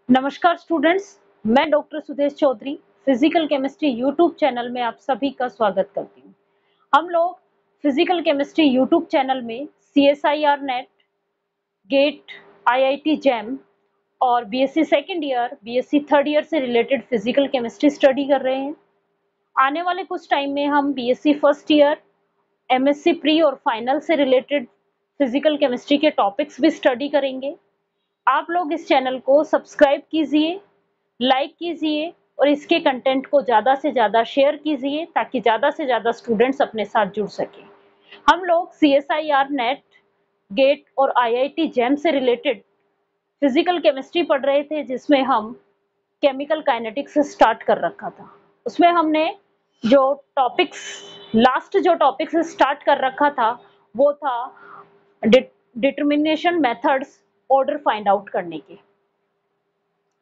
नमस्कार स्टूडेंट्स, मैं doctor Sudesh Chaudhary physical chemistry YouTube channel में आप सभी का स्वागत करती हूँ। हम लोग फिजिकल केमिस्ट्री यूट्यूब चैनल में CSIR NET, GATE, IIT JAM और BSc second year, BSc third year से रिलेटेड फिजिकल केमिस्ट्री स्टडी कर रहे हैं। आने वाले कुछ टाइम में हम BSc first year, MSc pre और फाइनल से रिलेटेड फिजिकल केमिस्ट्री के टॉपिक्स भी स्टडी करेंगे। आप लोग इस चैनल को सब्सक्राइब कीजिए, लाइक कीजिए और इसके कंटेंट को ज़्यादा से ज़्यादा शेयर कीजिए ताकि ज़्यादा से ज़्यादा स्टूडेंट्स अपने साथ जुड़ सकें। हम लोग CSIR नेट, गेट और IIT जैम से रिलेटेड फिजिकल केमिस्ट्री पढ़ रहे थे, जिसमें हम केमिकल काइनेटिक्स से स्टार्ट कर रखा था। उसमें हमने लास्ट जो टॉपिक्स स्टार्ट कर रखा था वो था determination methods order find out करने के,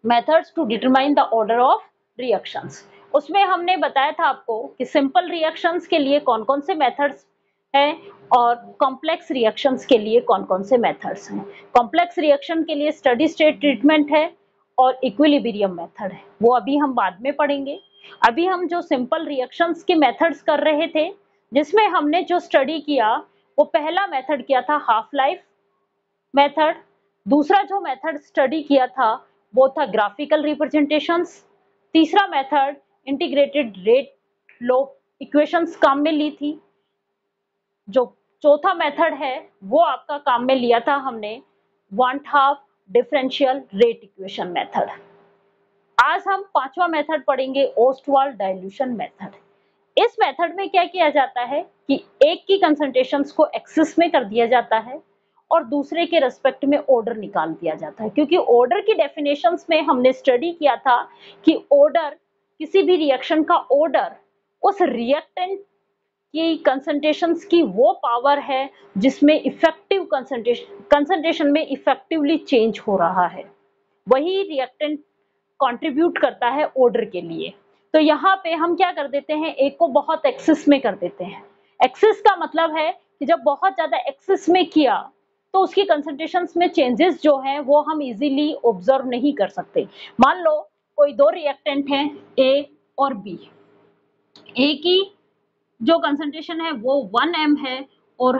methods to determine the order of reactions. उसमें हमने बताया था आपको कि सिंपल रिएक्शंस के लिए कौन कौन से मेथड्स हैं और कॉम्प्लेक्स रिएक्शंस के लिए कौन कौन से मेथड्स हैं। कॉम्प्लेक्स रिएक्शन के लिए स्टडी स्टेट ट्रीटमेंट है और इक्विलिब्रियम मेथड है, वो अभी हम बाद में पढ़ेंगे। अभी हम जो सिंपल रिएक्शंस के मेथड्स कर रहे थे, जिसमें हमने जो स्टडी किया वो पहला मेथड किया था हाफ लाइफ मेथड। दूसरा जो मेथड स्टडी किया था वो था ग्राफिकल रिप्रेजेंटेशंस। तीसरा मेथड इंटीग्रेटेड रेट लो इक्वेशंस काम में ली थी। जो चौथा मेथड है वो आपका काम में लिया था हमने one half differential rate equation method. आज हम पांचवा मेथड पढ़ेंगे, ओस्टवाल्ड डाइल्यूशन मेथड। इस मेथड में क्या किया जाता है कि एक की कंसंट्रेशंस को एक्सेस में कर दिया जाता है और दूसरे के रेस्पेक्ट में ऑर्डर निकाल दिया जाता है। क्योंकि ऑर्डर की डेफिनेशंस में हमने स्टडी किया था कि ऑर्डर, किसी भी रिएक्शन का ऑर्डर उस रिएक्टेंट की कंसंट्रेशंस की वो पावर है जिसमें इफेक्टिव कंसंट्रेशन में इफेक्टिवली चेंज हो रहा है, वही रिएक्टेंट कंट्रीब्यूट करता है ऑर्डर के लिए। तो यहाँ पे हम क्या कर देते हैं, एक को बहुत एक्सेस में कर देते हैं। एक्सेस का मतलब है कि जब बहुत ज्यादा एक्सेस में किया तो उसकी कंसंट्रेशंस में चेंजेस जो हैं वो हम इजीली ऑब्जर्व नहीं कर सकते। मान लो कोई दो रिएक्टेंट हैं ए और बी। ए की जो कंसंट्रेशन है वो 1 m है और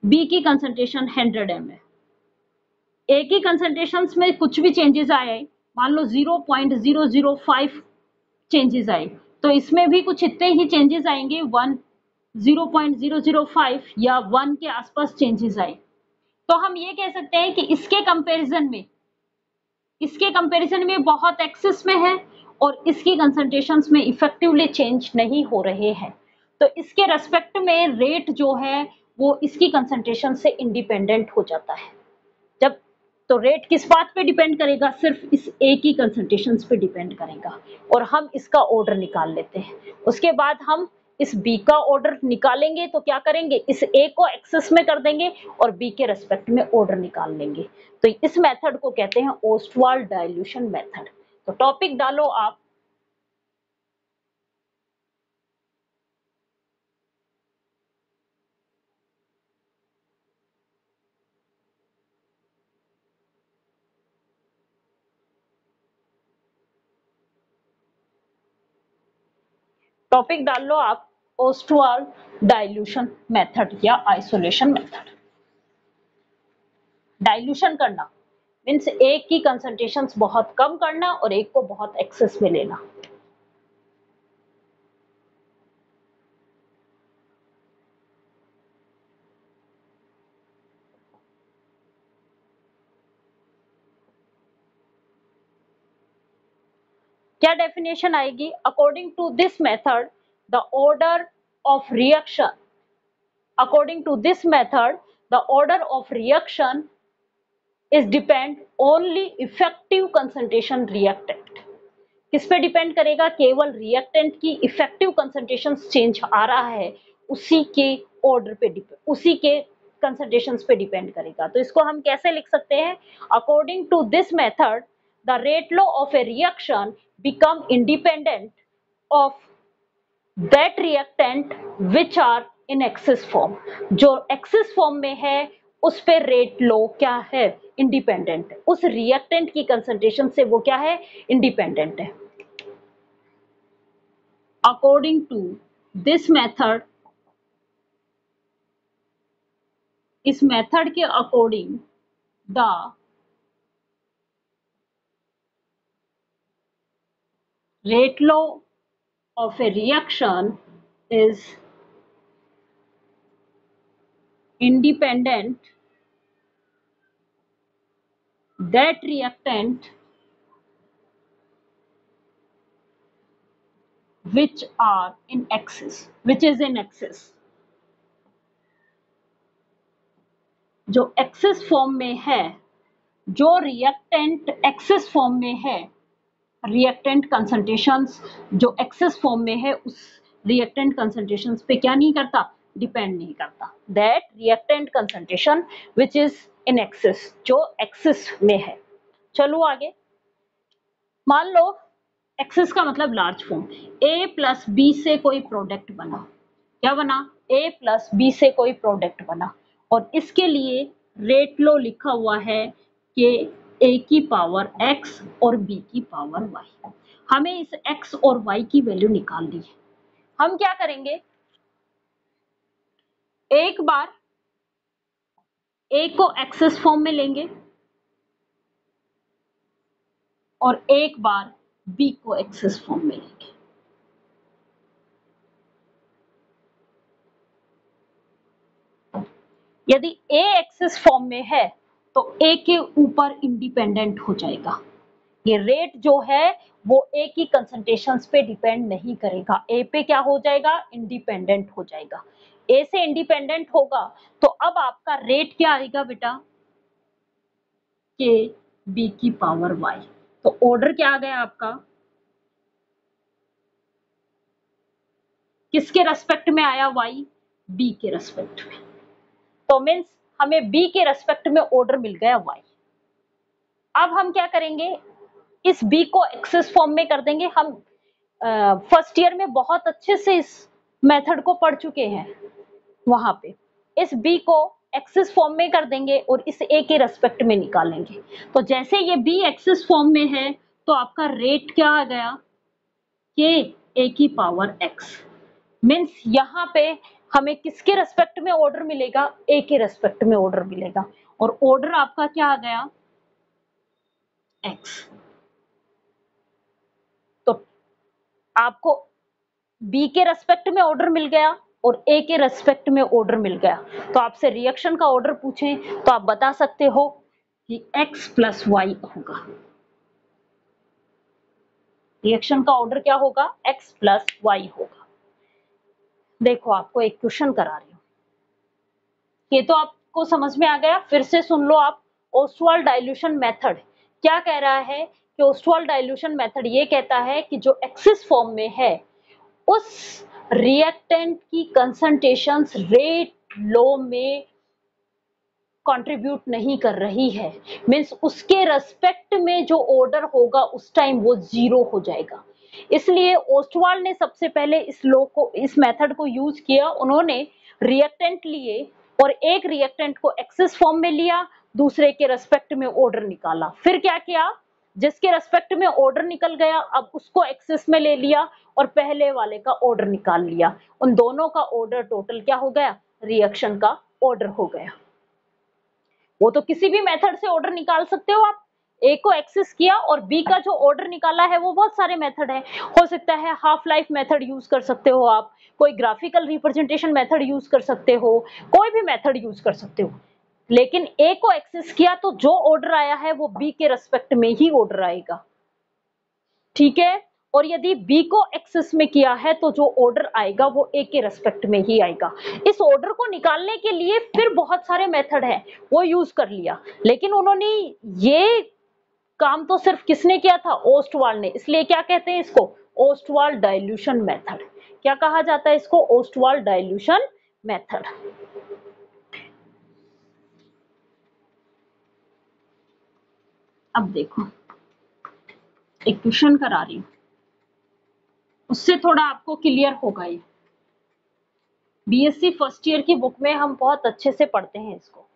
बी की कंसंट्रेशन 100 m है। ए की कंसंट्रेशंस में कुछ भी चेंजेस आए, मान लो 0.005 चेंजेस आए, तो इसमें भी कुछ इतने ही चेंजेस आएंगे, 0.005 या 1 के आसपास चेंजेस आए। तो हम ये कह सकते हैं कि इसके कंपैरिजन में बहुत एक्सेस में है और इसकी कंसंट्रेशंस में इफेक्टिवली चेंज नहीं हो रहे हैं। तो इसके रेस्पेक्ट में रेट जो है वो इसकी कंसंट्रेशन से इंडिपेंडेंट हो जाता है। जब तो रेट किस बात पे डिपेंड करेगा, सिर्फ इस ए की कंसंट्रेशंस पे डिपेंड करेगा और हम इसका ऑर्डर निकाल लेते हैं। उसके बाद हम इस बी का ऑर्डर निकालेंगे तो क्या करेंगे, इस ए को एक्सेस में कर देंगे और बी के रेस्पेक्ट में ऑर्डर निकाल लेंगे। तो इस मेथड को कहते हैं ओस्टवाल्ड डाइल्यूशन मेथड। तो टॉपिक डालो आप। टॉपिक डाल लो आप, ओस्टवाल्ड डाइल्यूशन मेथड या आइसोलेशन मेथड। डाइल्यूशन करना मीन्स एक की कंसंट्रेशंस बहुत कम करना और एक को बहुत एक्सेस में लेना। क्या डेफिनेशन आएगी, according to this method the order of reaction, according to this method the order of reaction is depend only effective concentration reactant. किस पे डिपेंड करेगा, केवल रिएक्टेंट की इफेक्टिव कंसंट्रेशन चेंज आ रहा है उसी के ऑर्डर पे उसी के कंसंट्रेशंस पे डिपेंड करेगा। तो इसको हम कैसे लिख सकते हैं, according to this method the rate law of a reaction become independent of that reactant which are in excess form. जो एक्सेस फॉर्म में है उस पे रेट लो क्या है, इंडिपेंडेंट है, उस रिएक्टेंट की कंसंट्रेशन से वो क्या है, इंडिपेंडेंट है। अकॉर्डिंग टू दिस मेथड, इस मेथड के according the rate law of a reaction is independent, that reactant which are in excess, which is in excess, जो एक्सेस फॉर्म में है, जो रिएक्टेंट एक्सेस फॉर्म में है, रिएक्टेंट कंसंट्रेशंस जो excess form में है उस रिएक्टेंट कंसंट्रेशंस पे क्या नहीं करता, डिपेंड नहीं करता। That reactant concentration which is in excess, जो एक्सेस में है। चलो आगे, मान लो एक्सेस का मतलब लार्ज फॉर्म, ए प्लस बी से कोई प्रोडक्ट बना, क्या बना, ए प्लस बी से कोई प्रोडक्ट बना, और इसके लिए रेट लो लिखा हुआ है कि ए की पावर एक्स और बी की पावर वाई। हमें इस एक्स और वाई की वैल्यू निकालनी है। हम क्या करेंगे, एक बार ए को एक्सेस फॉर्म में लेंगे और एक बार बी को एक्सेस फॉर्म में लेंगे। यदि ए एक्सेस फॉर्म में है तो ए के ऊपर इंडिपेंडेंट हो जाएगा। ये रेट जो है वो ए की कंसंट्रेशंस पे डिपेंड नहीं करेगा, ए पे क्या हो जाएगा, इंडिपेंडेंट हो जाएगा। ए से इंडिपेंडेंट होगा तो अब आपका रेट क्या आएगा बेटा, के बी की पावर वाई। तो ऑर्डर क्या आ गया आपका, किसके रेस्पेक्ट में आया, वाई, बी के रेस्पेक्ट में। तो मीन्स हमें बी के रेस्पेक्ट में ऑर्डर मिल गया वाई। अब हम क्या करेंगे, इस बी को एक्सेस फॉर्म में कर देंगे। हम फर्स्ट ईयर में बहुत अच्छे से इस मेथड को पढ़ चुके हैं, वहां पे इस बी को एक्सेस फॉर्म में कर देंगे और इस ए के रेस्पेक्ट में निकालेंगे। तो जैसे ये बी एक्सेस फॉर्म में है तो आपका रेट क्या आ गया, के ए की पावर एक्स। मीन्स यहाँ पे हमें किसके रेस्पेक्ट में ऑर्डर मिलेगा, ए के रेस्पेक्ट में ऑर्डर मिलेगा, और ऑर्डर आपका क्या आ गया, एक्स। तो आपको बी के रेस्पेक्ट में ऑर्डर मिल गया और ए के रेस्पेक्ट में ऑर्डर मिल गया। तो आपसे रिएक्शन का ऑर्डर पूछें तो आप बता सकते हो कि एक्स प्लस वाई होगा। रिएक्शन का ऑर्डर क्या होगा, एक्स प्लस वाई होगा। देखो आपको एक क्वेश्चन करा रही हूं, ये तो आपको समझ में आ गया, फिर से सुन लो आप। ओस्वाल्ड डाइल्यूशन मेथड क्या कह रहा है कि ओस्वाल्ड डाइल्यूशन मेथड ये कहता है कि जो एक्सिस फॉर्म में है उस रिएक्टेंट की कंसंट्रेशंस रेट लो में कंट्रीब्यूट नहीं कर रही है। मींस उसके रेस्पेक्ट में जो ऑर्डर होगा उस टाइम वो जीरो हो जाएगा। इसलिए ओस्टवाल्ड ने सबसे पहले इस लॉ को, इस मेथड को यूज किया। उन्होंने रिएक्टेंट लिए और एक रिएक्टेंट को एक्सेस फॉर्म में लिया, दूसरे के रेस्पेक्ट में ऑर्डर निकाला। फिर क्या किया, जिसके रेस्पेक्ट में ऑर्डर निकल गया अब उसको एक्सेस में ले लिया और पहले वाले का ऑर्डर निकाल लिया। उन दोनों का ऑर्डर टोटल क्या हो गया, रिएक्शन का ऑर्डर हो गया। वो तो किसी भी मेथड से ऑर्डर निकाल सकते हो आप। ए को एक्सेस किया और बी का जो ऑर्डर निकाला है वो बहुत सारे मेथड है। हो सकता है हाफ लाइफ मेथड यूज कर सकते हो आप, कोई ग्राफिकल रिप्रेजेंटेशन मेथड यूज कर सकते हो, कोई भी मेथड यूज कर सकते हो। लेकिन ए को एक्सेस किया तो जो ऑर्डर आया है वो बी के रेस्पेक्ट में ही ऑर्डर आएगा, ठीक है। और यदि बी को एक्सेस में किया है तो जो ऑर्डर आएगा वो ए के रेस्पेक्ट में ही आएगा। इस ऑर्डर को निकालने के लिए फिर बहुत सारे मेथड हैं, वो यूज कर लिया। लेकिन उन्होंने ये काम तो सिर्फ किसने किया था, ओस्टवाल्ड ने। इसलिए क्या कहते हैं इसको, ओस्टवाल्ड डाइल्यूशन मेथड। क्या कहा जाता है इसको, ओस्टवाल्ड डाइल्यूशन मेथड। अब देखो एक क्वेश्चन करा रही हूं, उससे थोड़ा आपको क्लियर होगा। ये बीएससी फर्स्ट ईयर की बुक में हम बहुत अच्छे से पढ़ते हैं इसको।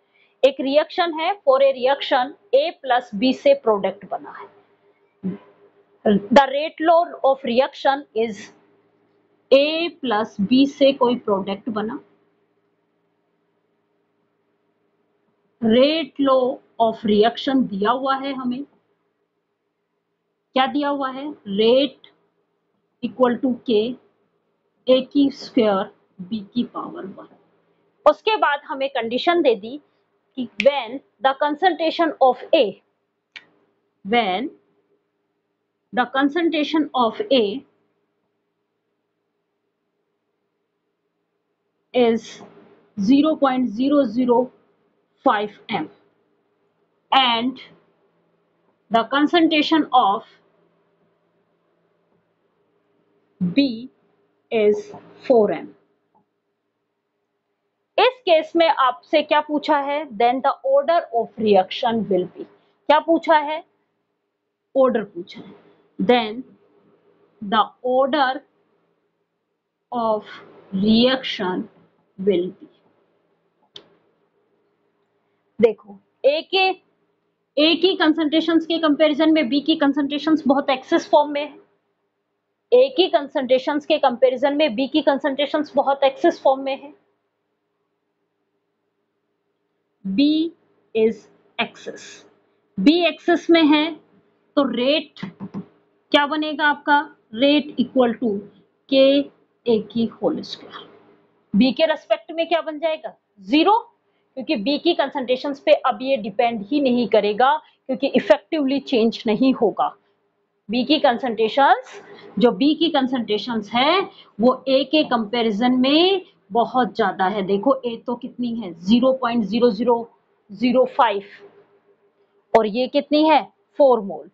एक रिएक्शन है, for a reaction A plus B से प्रोडक्ट बना है, the rate law of reaction is A plus B से कोई प्रोडक्ट बना, रेट लॉ ऑफ रिएक्शन दिया हुआ है हमें, क्या दिया हुआ है, rate equal to K A की स्क्वायर B की पावर 1। उसके बाद हमें कंडीशन दे दी कि when the concentration of A is 0.005 m and the concentration of B is 4 m। इस केस में आपसे क्या पूछा है, then the order of reaction will be, क्या पूछा है, ऑर्डर पूछा है, then the order of reaction will be. देखो ए की कंसंट्रेशंस के कंपैरिजन में बी की कंसंट्रेशंस बहुत एक्सेस फॉर्म में है, ए की कंसंट्रेशंस के कंपैरिजन में बी की कंसंट्रेशंस बहुत एक्सेस फॉर्म में है, B is excess, B excess में है तो रेट क्या बनेगा आपका, रेट इक्वल टू के ए की होल स्क्वायर, बी के रेस्पेक्ट में क्या बन जाएगा, जीरो, क्योंकि बी की कंसंट्रेशंस पे अब ये डिपेंड ही नहीं करेगा क्योंकि इफेक्टिवली चेंज नहीं होगा। बी की कंसंट्रेशंस, जो बी की कंसंट्रेशंस है वो ए के कंपैरिजन में बहुत ज्यादा है। देखो ए तो कितनी है 0.0005 और ये कितनी है 4 मोल,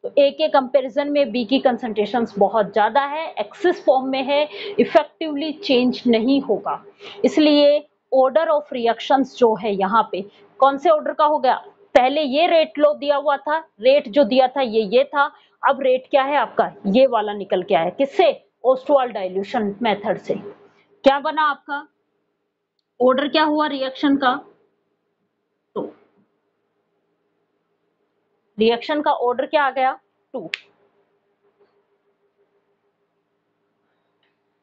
तो ए के कंपैरिजन में बी की कंसंट्रेशंस बहुत ज्यादा है, एक्सेस फॉर्म में है, इफेक्टिवली चेंज नहीं होगा। इसलिए ऑर्डर ऑफ रिएक्शंस जो है यहाँ पे कौन से ऑर्डर का हो गया, पहले ये रेट लो दिया हुआ था, रेट जो दिया था ये था, अब रेट क्या है आपका ये वाला निकल के आया, किससे, ओस्टवाल्ड डाइल्यूशन मेथड से। क्या बना आपका ऑर्डर, क्या हुआ रिएक्शन का, तो रिएक्शन का ऑर्डर क्या आ गया 2।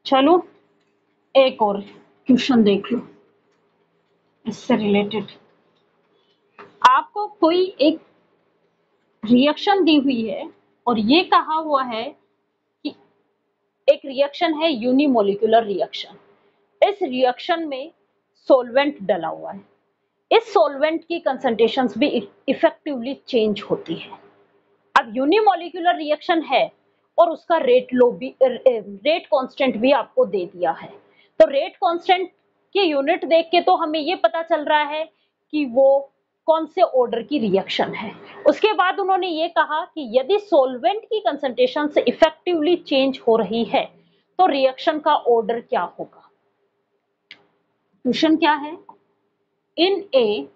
चलो एक और क्वेश्चन देख लो इससे रिलेटेड। आपको कोई एक रिएक्शन दी हुई है और ये कहा हुआ है कि एक रिएक्शन है यूनिमोलिकुलर रिएक्शन, इस रिएक्शन में सॉल्वेंट डला हुआ है, इस सॉल्वेंट की कंसंट्रेशंस भी इफेक्टिवली चेंज होती है। अब यूनिमोलिकुलर रिएक्शन है और उसका रेट लो भी, रेट कांस्टेंट भी आपको दे दिया है, तो रेट कांस्टेंट की यूनिट देख के तो हमें ये पता चल रहा है कि वो कौन से ऑर्डर की रिएक्शन है। उसके बाद उन्होंने ये कहा कि यदि सॉल्वेंट की कंसंट्रेशन से इफेक्टिवली चेंज हो रही है तो रिएक्शन का ऑर्डर क्या होगा। क्वेश्चन क्या है, इन ए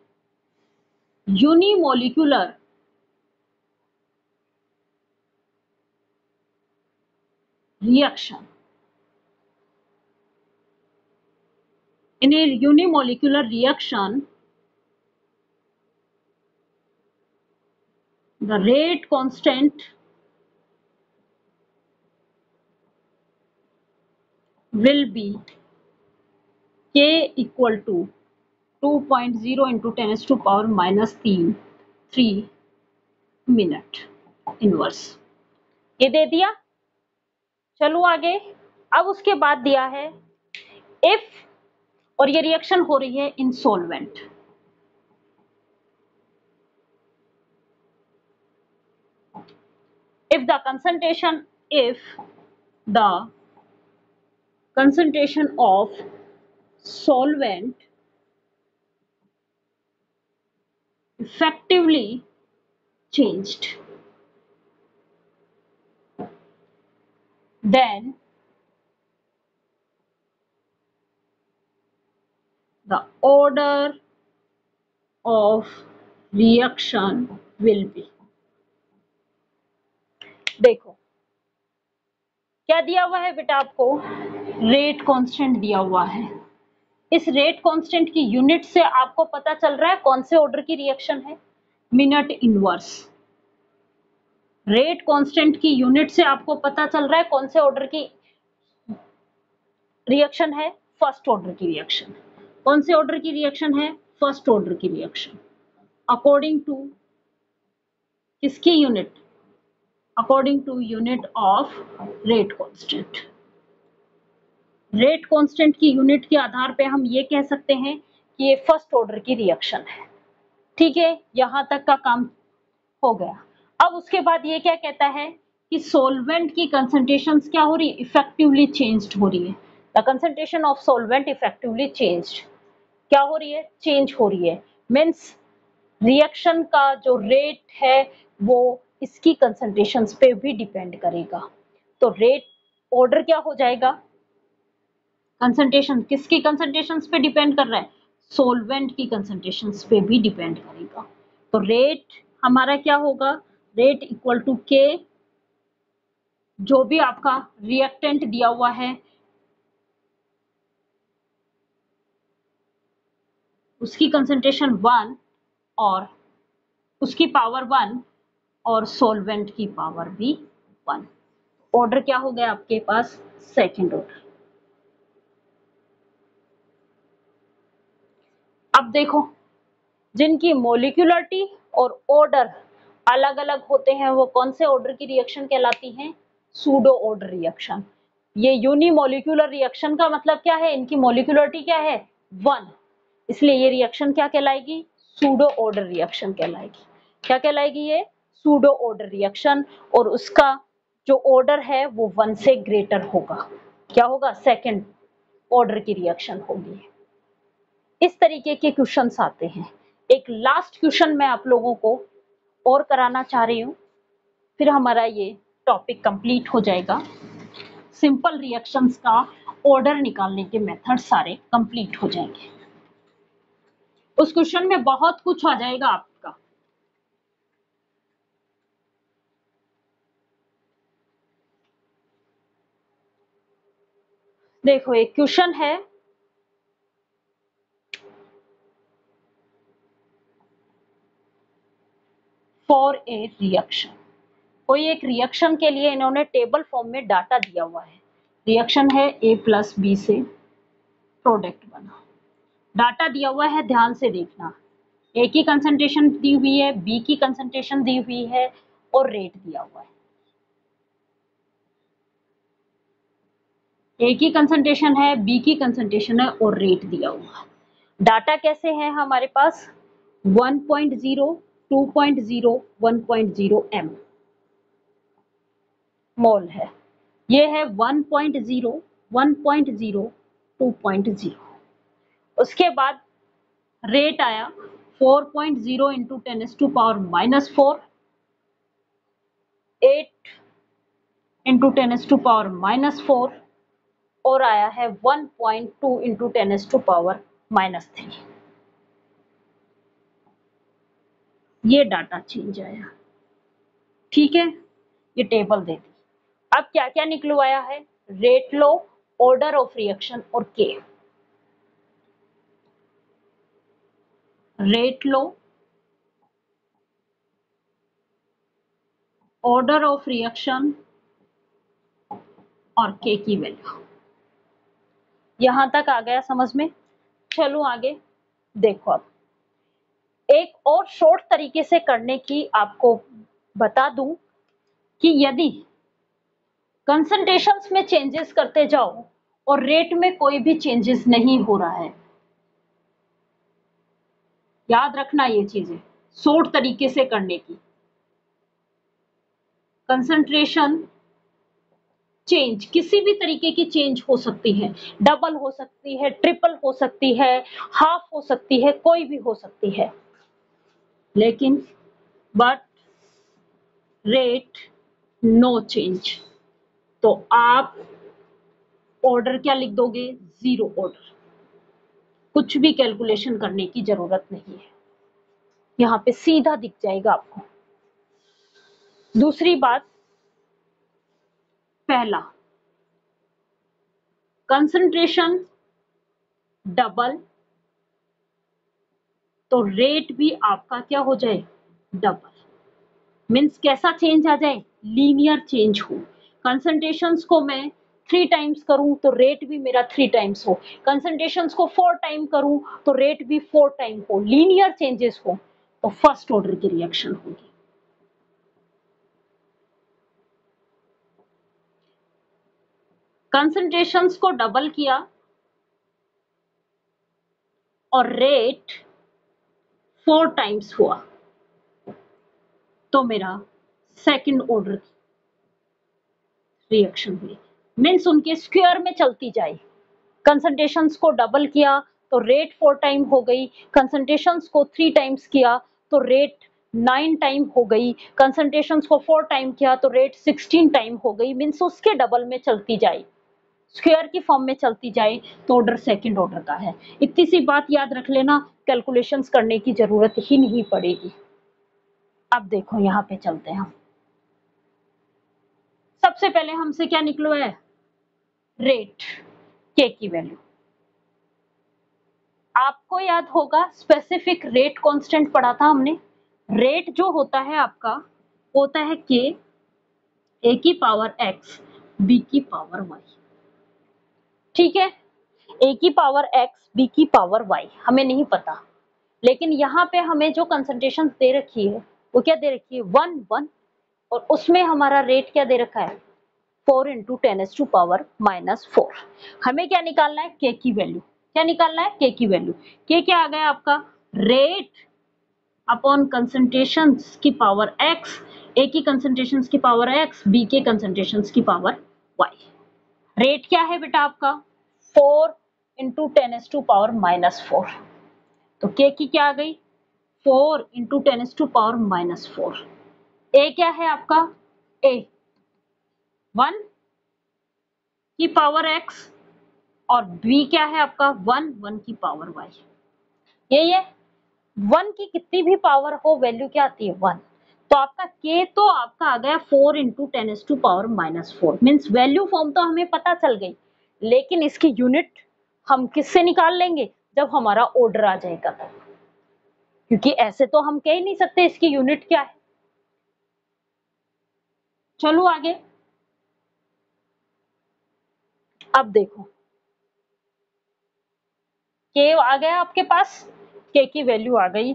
unimolecular reaction, in a unimolecular reaction the rate constant will be K equal to 2.0 into 10 to power minus 3 minute inverse, ये दे दिया। चलो आगे, अब उसके बाद दिया है इफ, और ये रिएक्शन हो रही है इन solvent, if the concentration of solvent effectively changed, then the order of reaction will be, देखो क्या दिया हुआ है बेटा आपको, रेट कांस्टेंट दिया हुआ है, इस रेट कांस्टेंट की यूनिट से आपको पता चल रहा है कौन से ऑर्डर की रिएक्शन है, मिनट इनवर्स। रेट कांस्टेंट की यूनिट से आपको पता चल रहा है कौन से ऑर्डर की रिएक्शन है, फर्स्ट ऑर्डर की रिएक्शन। कौन से ऑर्डर की रिएक्शन है, फर्स्ट ऑर्डर की रिएक्शन। अकॉर्डिंग टू किसकी unit, according to unit of rate constant. Rate constant की यूनिट के आधार पे हम ये कह सकते हैं कि ये फर्स्ट ऑर्डर की रिएक्शन है। ठीक है, यहां तक का काम हो गया। अब उसके बाद ये क्या कहता है कि सॉल्वेंट की कंसंट्रेशंस क्या हो रही है, इफेक्टिवली चेंज्ड हो रही है। The concentration of solvent effectively changed, क्या हो रही है, चेंज हो रही है। मींस रिएक्शन का जो रेट है वो इसकी कंसंट्रेशंस पे भी डिपेंड करेगा। तो रेट ऑर्डर क्या हो जाएगा, कंसंट्रेशन किसकी कंसंट्रेशंस पे डिपेंड कर रहा है, सॉल्वेंट की कंसंट्रेशंस पे भी डिपेंड करेगा। तो रेट हमारा क्या होगा, रेट इक्वल टू के, जो भी आपका रिएक्टेंट दिया हुआ है उसकी कंसंट्रेशन 1 और उसकी पावर 1 और सॉल्वेंट की पावर भी 1। ऑर्डर क्या हो गया आपके पास, सेकंड ऑर्डर। अब देखो, जिनकी मोलिकुलरिटी और ऑर्डर अलग अलग होते हैं वो कौन से ऑर्डर की रिएक्शन कहलाती हैं, सूडो ऑर्डर रिएक्शन। ये यूनिमोलिकुलर रिएक्शन का मतलब क्या है, इनकी मोलिकुलरिटी क्या है, 1, इसलिए ये रिएक्शन क्या कहलाएगी, सूडो ऑर्डर रिएक्शन कहलाएगी। क्या कहलाएगी ये, सूडो ऑर्डर रिएक्शन। और उसका जो ऑर्डर है वो 1 से ग्रेटर होगा, क्या होगा, सेकंड ऑर्डर की रिएक्शन होगी। इस तरीके के क्वेश्चंस आते हैं। एक लास्ट क्वेश्चन मैं आप लोगों को और कराना चाह रही हूँ, फिर हमारा ये टॉपिक कंप्लीट हो जाएगा। सिंपल रिएक्शंस का ऑर्डर निकालने के मेथड सारे कंप्लीट हो जाएंगे। उस क्वेश्चन में बहुत कुछ आ जाएगा आपका। देखो एक क्वेश्चन है, फॉर ए रिएक्शन, कोई एक रिएक्शन के लिए इन्होंने टेबल फॉर्म में डाटा दिया हुआ है। रिएक्शन है ए प्लस बी से प्रोडक्ट बना, डाटा दिया हुआ है, ध्यान से देखना। ए की कंसंट्रेशन दी हुई है, बी की कंसंट्रेशन दी हुई है और रेट दिया हुआ है। ए की कंसंट्रेशन है, बी की कंसंट्रेशन है और रेट दिया हुआ है। डाटा कैसे है हमारे पास, 1.0, 2.0, 1.0 m मोल है। ये है 1.0, 1.0, 2.0। उसके बाद रेट आया 4.0 इंटू 10⁻⁻⁴, 8 इंटू 10⁻⁻⁴ और आया है 1.2 इंटू 10⁻⁻3। ये डाटा चेंज आया, ठीक है, ये टेबल दे दी। अब क्या क्या निकलवाया है, rate low, order of reaction और के। Rate low, order of reaction और के की वैल्यू। यहां तक आ गया समझ में, चलो आगे देखो। अब एक और शॉर्ट तरीके से करने की आपको बता दूं कि यदि कंसंट्रेशंस में चेंजेस करते जाओ और रेट में कोई भी चेंजेस नहीं हो रहा है, याद रखना ये चीजें शॉर्ट तरीके से करने की। कंसंट्रेशन चेंज किसी भी तरीके की चेंज हो सकती है, डबल हो सकती है, ट्रिपल हो सकती है, हाफ हो सकती है, कोई भी हो सकती है, लेकिन बट रेट नो चेंज। तो आप ऑर्डर क्या लिख दोगे, जीरो ऑर्डर, कुछ भी कैलकुलेशन करने की जरूरत नहीं है, यहां पे सीधा दिख जाएगा आपको। दूसरी बात, पहला कंसंट्रेशन डबल, तो रेट भी आपका क्या हो जाए, डबल। मीन्स कैसा चेंज आ जाए, लीनियर चेंज हो। कंसंट्रेशंस को मैं 3 टाइम्स करूं तो रेट भी मेरा 3 टाइम्स हो, कंसंट्रेशंस को 4 टाइम करूं तो रेट भी 4 टाइम हो, लीनियर चेंजेस हो, तो फर्स्ट ऑर्डर की रिएक्शन होगी। कंसंट्रेशंस को डबल किया और रेट 4 टाइम्स हुआ, तो मेरा सेकंड ऑर्डर रिएक्शन हुई। मीन्स उनके स्क्वायर में चलती जाए। कंसंट्रेशंस को डबल किया तो रेट 4 टाइम हो गई, कंसंट्रेशंस को 3 टाइम्स किया तो रेट 9 टाइम हो गई, कंसंट्रेशंस को 4 टाइम किया तो रेट 16 टाइम हो गई। मीन्स उसके डबल में चलती जाए, स्क्वायर की फॉर्म में चलती जाए, तो ऑर्डर सेकंड ऑर्डर का है। इतनी सी बात याद रख लेना, कैलकुलेशंस करने की जरूरत ही नहीं पड़ेगी। अब देखो यहाँ पे चलते हैं हम। सबसे पहले हमसे क्या निकलो है, रेट, के की वैल्यू। आपको याद होगा स्पेसिफिक रेट कांस्टेंट पढ़ा था हमने। रेट जो होता है आपका होता है के, ए की पावर एक्स, बी की पावर वाई। ठीक है, ए की पावर एक्स, बी की पावर वाई हमें नहीं पता, लेकिन यहाँ पे हमें जो कंसंट्रेशन दे रखी है वो क्या दे रखी है, 1 1, और उसमें हमारा रेट क्या दे रखा है, 4 इंटू 10⁻⁻⁴। हमें क्या निकालना है, के की वैल्यू। क्या निकालना है, के की वैल्यू। के क्या आ गया आपका, रेट अपॉन कंसंट्रेशन की पावर एक्स, ए की कंसंट्रेशन की पावर एक्स, बी के कंसंट्रेशन की पावर वाई। रेट क्या है बेटा आपका, 4 इंटू 10⁻⁻⁴। तो के की क्या आ गई, 4 इंटू 10⁻⁻⁴। ए क्या है आपका, ए 1 की पावर एक्स, और बी क्या है आपका, 1 1 की पावर वाई। यही है, 1 की कितनी भी पावर हो वैल्यू क्या आती है, 1। तो आपका के तो आपका आ गया 4 इंटू 10⁻⁻⁴। मीन्स वैल्यू फॉर्म तो हमें पता चल गई, लेकिन इसकी यूनिट हम किससे निकाल लेंगे, जब हमारा ऑर्डर आ जाएगा तो। क्योंकि ऐसे तो हम कह ही नहीं सकते इसकी यूनिट क्या है। चलो आगे, अब देखो के आ गया आपके पास, के की वैल्यू आ गई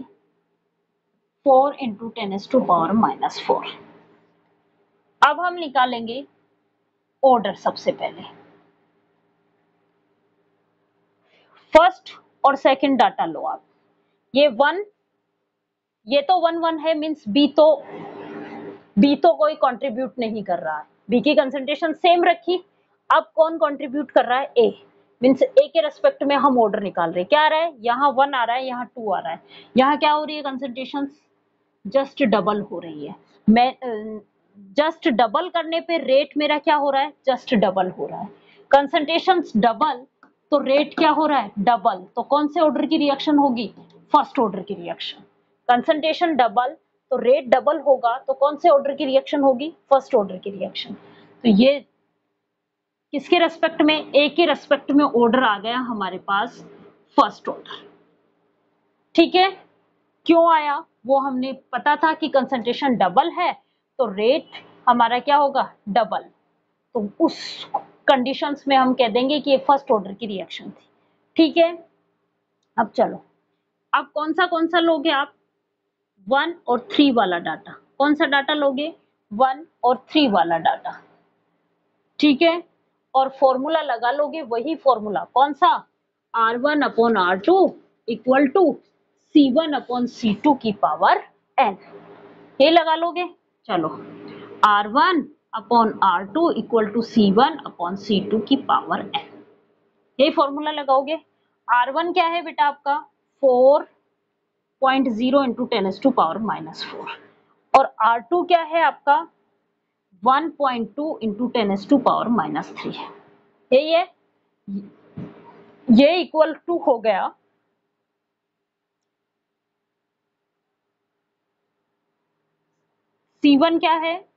4 इंटू 10⁻⁻⁴। अब हम निकालेंगे ऑर्डर। सबसे पहले फर्स्ट और सेकंड डाटा लो आप। ये 1, ये तो 1 1 है, मींस बी तो कोई कंट्रीब्यूट नहीं कर रहा है, बी की कंसंट्रेशन सेम रखी। अब कौन कंट्रीब्यूट कर रहा है, ए। मींस ए के रेस्पेक्ट में हम ऑर्डर निकाल रहे हैं। क्या आ रहा है, यहाँ 1 आ रहा है, यहाँ 2 आ रहा है। यहाँ क्या हो रही है, कंसंट्रेशन जस्ट डबल हो रही है। मैं जस्ट डबल करने पे रेट मेरा क्या हो रहा है, जस्ट डबल हो रहा है। कंसंट्रेशन डबल तो रेट क्या हो रहा है, डबल। तो कौन से ऑर्डर की रिएक्शन होगी, फर्स्ट ऑर्डर की रिएक्शन। कंसंट्रेशन डबल तो रेट डबल होगा, तो कौन से ऑर्डर की रिएक्शन होगी, फर्स्ट ऑर्डर की रिएक्शन। तो ये किसके रेस्पेक्ट में, ए के रेस्पेक्ट में ऑर्डर आ गया हमारे पास, फर्स्ट ऑर्डर। ठीक है, क्यों आया, वो हमने पता था कि कंसंट्रेशन डबल है तो रेट हमारा क्या होगा, डबल। तो उस कंडीशंस में हम कह देंगे कि ये फर्स्ट ऑर्डर की रिएक्शन थी। ठीक है, अब चलो, अब कौन सा लोगे आप, 1 और 3 वाला डाटा। कौन सा डाटा लोगे, 1 और 3 वाला डाटा। ठीक है, और फॉर्मूला लगा लोगे, वही फॉर्मूला कौन सा, R1 upon R2 equal to C1 upon C2 की पावर n। ये लगा लोगे। चलो, R1 upon R2 equal to C1 upon C2 की पावर n, यही फॉर्मूला लगाओगे। R1 क्या है बेटा आपका, 4.0 इंटू 10⁻⁻⁴, और R2 क्या है आपका, 1.2 इंटू 10⁻⁻³ है। यही है, ये इक्वल टू हो गया C1 क्या है,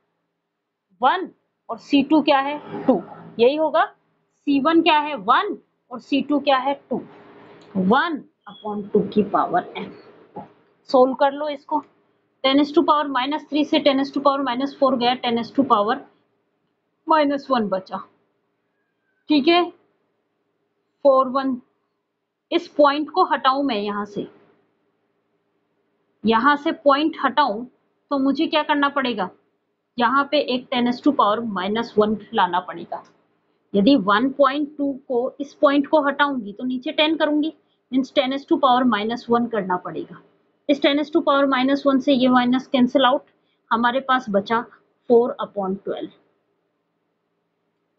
1, और C2 क्या है, 2। यही होगा, C1 क्या है, 1 और C2 क्या है, 2। 1/2 की पावर n। सोल्व कर लो इसको। 10⁻³ से 10⁻⁻4 गया, 10⁻⁻1 बचा। ठीक है, 4 1। इस पॉइंट को हटाऊं मैं यहां से पॉइंट हटाऊं तो मुझे क्या करना पड़ेगा, यहाँ पे एक 10⁻⁻1 लाना पड़ेगा। यदि 1.2 को इस पॉइंट को हटाऊंगी तो नीचे 10 करूंगी, मीन्स 10⁻⁻1 करना पड़ेगा। इस 10⁻⁻1 से ये माइनस कैंसिल आउट, हमारे पास बचा 4/12।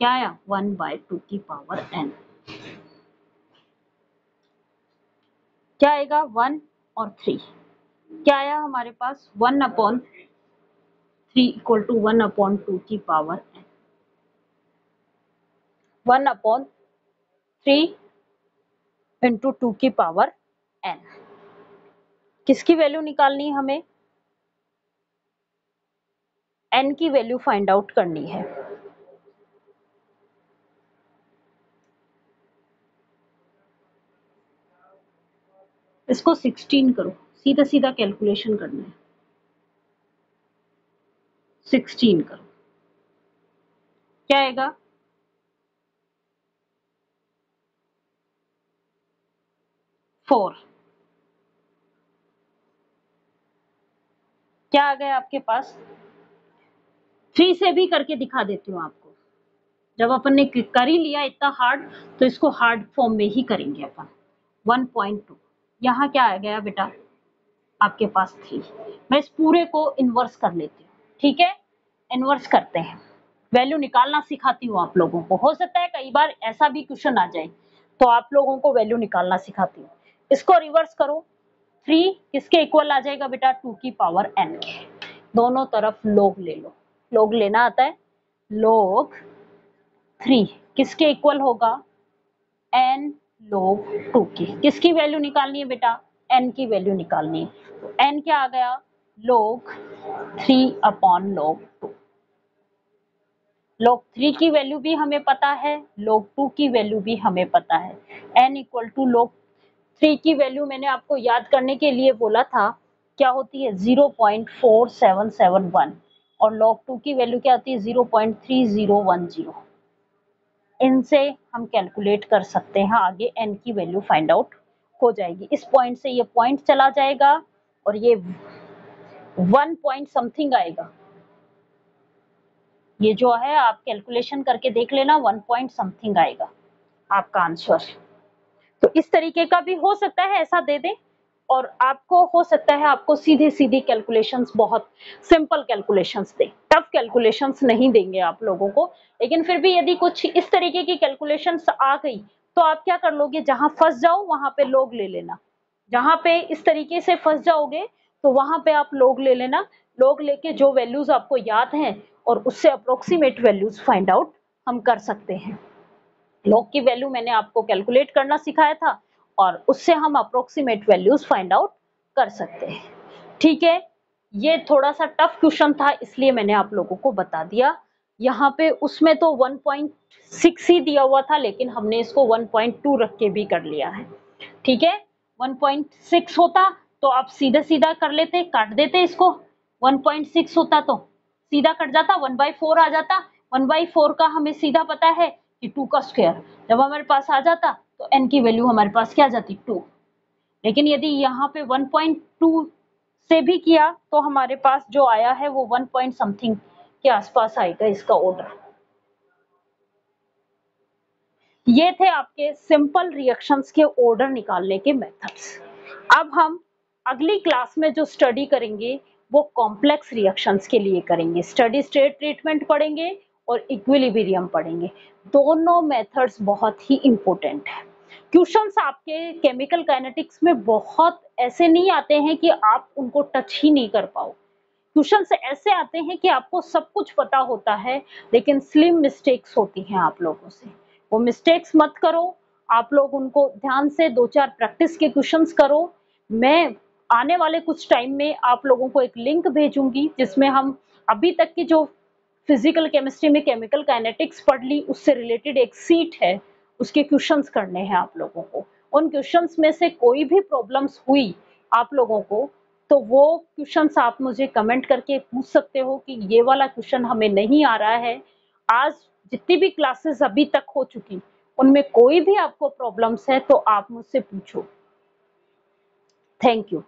क्या आया, 1/2 की पावर n। क्या आएगा, 1 और 3। क्या आया हमारे पास, 1/3 = 1/2 की पावर n। 1/3 × 2 की पावर n। किसकी वैल्यू निकालनी है हमें, n की वैल्यू फाइंड आउट करनी है। इसको 16 करो, सीधा सीधा कैलकुलेशन करना है। 16 करो, क्या आएगा, 4। क्या आ गया आपके पास, 3 से भी करके दिखा देती हूँ आपको। जब अपन ने कर ही लिया इतना हार्ड, तो इसको हार्ड फॉर्म में ही करेंगे अपन। 1.2, यहाँ क्या आ गया बेटा आपके पास 3। मैं इस पूरे को इन्वर्स कर लेती हूँ। ठीक है, इन्वर्स करते हैं, वैल्यू निकालना सिखाती हूँ आप लोगों को। हो सकता है कई बार ऐसा भी क्वेश्चन आ जाए तो आप लोगों को वैल्यू निकालना सिखाती हूँ। इसको रिवर्स करो, 3 किसके इक्वल आ जाएगा बेटा, 2 की पावर n के। दोनों तरफ लोग ले लो, लोग लेना आता है। लोग 3 किसके इक्वल होगा, n log 2 की। किसकी वैल्यू निकालनी है बेटा, n की वैल्यू निकालनी है। तो n क्या आ गया, log 3/log 2। log 3 की वैल्यू भी हमें पता है, log 2 की वैल्यू भी हमें पता है। n = log 3 की वैल्यू मैंने आपको याद करने के लिए बोला था, क्या होती है 0.4771, और log 2 की वैल्यू क्या होती है 0.3010। इनसे हम कैलकुलेट कर सकते हैं, आगे n की वैल्यू फाइंड आउट हो जाएगी। इस पॉइंट से ये पॉइंट चला जाएगा और ये 1 पॉइंट समथिंग आएगा। ये जो है आप कैलकुलेशन करके देख लेना, 1 पॉइंट समथिंग आएगा आपका आंसर। तो इस तरीके का भी हो सकता है, ऐसा दे दे, और आपको हो सकता है आपको सीधी सीधी कैलकुलेशंस, बहुत सिंपल कैलकुलेशंस दे, टफ कैलकुलेशंस नहीं देंगे आप लोगों को। लेकिन फिर भी यदि कुछ इस तरीके की कैलकुलेशंस आ गई तो आप क्या कर लोगे, जहां फंस जाओ वहां पे लोग ले लेना। जहां पे इस तरीके से फंस जाओगे तो वहां पे आप लोग ले लेना। लोग लेके जो वैल्यूज आपको याद हैं और उससे अप्रोक्सीमेट वैल्यूज फाइंड आउट हम कर सकते हैं। लॉग की वैल्यू मैंने आपको कैलकुलेट करना सिखाया था और उससे हम अप्रोक्सीमेट वैल्यूज फाइंड आउट कर सकते हैं। ठीक है, ये थोड़ा सा टफ क्वेश्चन था इसलिए मैंने आप लोगों को बता दिया। यहाँ पे उसमें तो 1.6 ही दिया हुआ था, लेकिन हमने इसको 1.2 रख के भी कर लिया है। ठीक है, 1.6 होता तो आप सीधा सीधा कर लेते, काट देते इसको। 1.6 होता तो सीधा कट जाता, 1/4 आ जाता। 1/4 का हमें सीधा पता है कि 2 का स्क्वायर। जब हमारे पास आ जाता तो n की वैल्यू हमारे पास क्या आ जाती, 2। लेकिन यदि यहाँ पे 1.2 से भी किया तो हमारे पास जो आया है वो 1 पॉइंट समथिंग के आसपास आएगा इसका ऑर्डर। ये थे आपके सिंपल रिएक्शंस के ऑर्डर निकालने के मेथड्स। अब हम अगली क्लास में जो स्टडी करेंगे वो कॉम्प्लेक्स रिएक्शंस के लिए करेंगे। स्टडी स्टेट ट्रीटमेंट पढ़ेंगे और इक्विलिब्रियम पढ़ेंगे। दोनों मेथड्स बहुत ही इंपॉर्टेंट है। क्वेश्चंस आपके केमिकल काइनेटिक्स में बहुत ऐसे नहीं आते हैं कि आप उनको टच ही नहीं कर पाओ। क्वेश्चंस ऐसे आते हैं कि आपको सब कुछ पता होता है, लेकिन स्लिम मिस्टेक्स होती हैं आप लोगों से। वो मिस्टेक्स मत करो, आप लोग उनको ध्यान से 2-4 प्रैक्टिस के क्वेश्चंस करो। मैं आने वाले कुछ टाइम में आप लोगों को एक लिंक भेजूंगी जिसमें हम अभी तक की जो फिजिकल केमिस्ट्री में केमिकल काइनेटिक्स पढ़ ली उससे रिलेटेड एक सीट है, उसके क्वेश्चंस करने हैं आप लोगों को, उन क्वेश्चंस में से कोई भी प्रॉब्लम्स हुई आप लोगों को, तो वो क्वेश्चंस आप मुझे कमेंट करके पूछ सकते हो कि ये वाला क्वेश्चन हमें नहीं आ रहा है। आज जितनी भी क्लासेस अभी तक हो चुकी, उनमें कोई भी आपको प्रॉब्लम्स है तो आप मुझसे पूछो। Thank you.